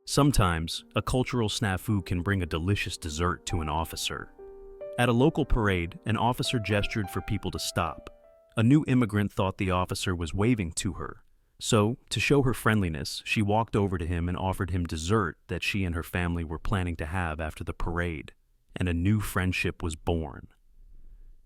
Sometimes, a cultural snafu can bring a delicious dessert to an officer. At a local parade, an officer gestured for people to stop. A new immigrant thought the officer was waving to her. So, to show her friendliness, she walked over to him and offered him dessert that she and her family were planning to have after the parade, and a new friendship was born.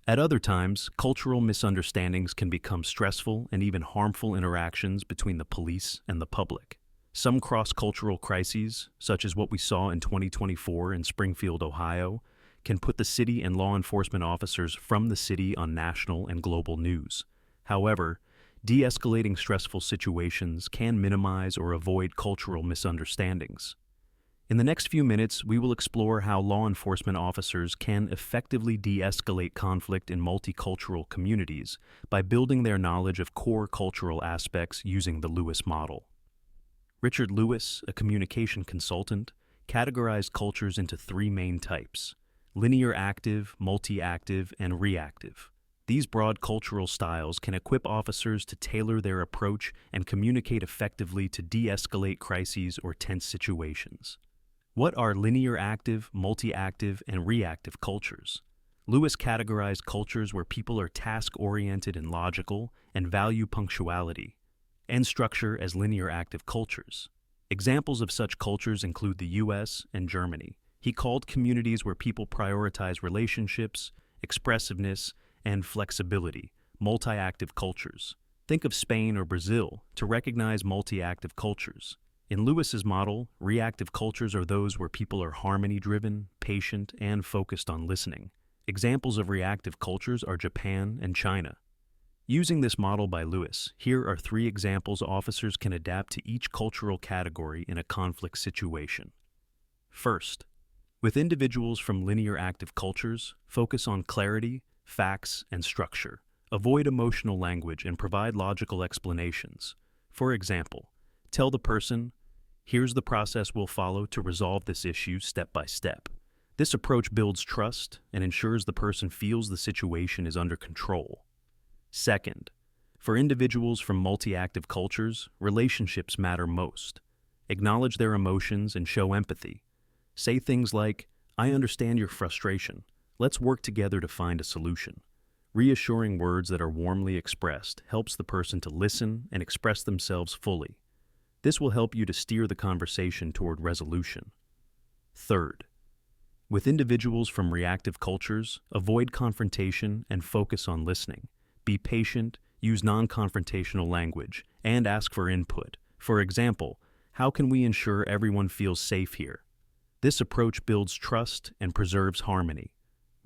At other times, cultural misunderstandings can become stressful and even harmful interactions between the police and the public. Some cross-cultural crises, such as what we saw in 2024 in Springfield, Ohio, can put the city and law enforcement officers from the city on national and global news. However, de-escalating stressful situations can minimize or avoid cultural misunderstandings. In the next few minutes, we will explore how law enforcement officers can effectively de-escalate conflict in multicultural communities by building their knowledge of core cultural aspects using the Lewis model. Richard Lewis, a communication consultant, categorized cultures into three main types: linear active, multi-active, and reactive. These broad cultural styles can equip officers to tailor their approach and communicate effectively to de-escalate crises or tense situations. What are linear active, multi-active, and reactive cultures? Lewis categorized cultures where people are task-oriented and logical and value punctuality and structure as linear active cultures. Examples of such cultures include the US and Germany. He called communities where people prioritize relationships, expressiveness, and flexibility multi-active cultures. Think of Spain or Brazil to recognize multi-active cultures. In Lewis's model, reactive cultures are those where people are harmony-driven, patient, and focused on listening. Examples of reactive cultures are Japan and China. Using this model by Lewis, here are three examples officers can adapt to each cultural category in a conflict situation. First, with individuals from linear active cultures, focus on clarity, facts, and structure. Avoid emotional language and provide logical explanations. For example, tell the person, "Here's the process we'll follow to resolve this issue step by step." This approach builds trust and ensures the person feels the situation is under control. Second, for individuals from multi-active cultures, relationships matter most. Acknowledge their emotions and show empathy. Say things like, "I understand your frustration. Let's work together to find a solution." Reassuring words that are warmly expressed helps the person to listen and express themselves fully. This will help you to steer the conversation toward resolution. Third, with individuals from reactive cultures, avoid confrontation and focus on listening. Be patient, use non-confrontational language, and ask for input. For example, how can we ensure everyone feels safe here? This approach builds trust and preserves harmony.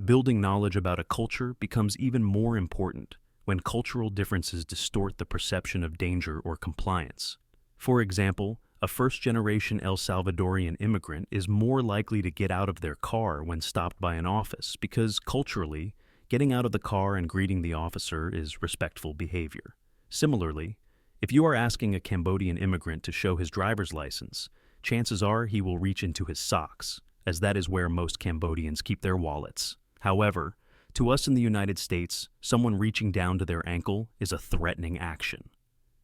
Building knowledge about a culture becomes even more important when cultural differences distort the perception of danger or compliance. For example, a first-generation El Salvadorian immigrant is more likely to get out of their car when stopped by an office because, culturally, getting out of the car and greeting the officer is respectful behavior. Similarly, if you are asking a Cambodian immigrant to show his driver's license, chances are he will reach into his socks, as that is where most Cambodians keep their wallets. However, to us in the United States, someone reaching down to their ankle is a threatening action.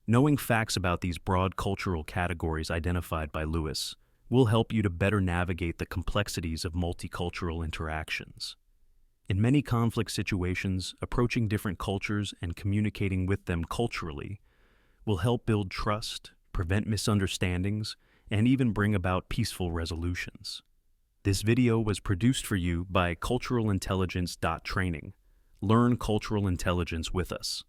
Knowing facts about these broad cultural categories identified by Lewis will help you to better navigate the complexities of multicultural interactions. In many conflict situations, approaching different cultures and communicating with them culturally will help build trust, prevent misunderstandings, and even bring about peaceful resolutions. This video was produced for you by culturalintelligence.training. Learn cultural intelligence with us.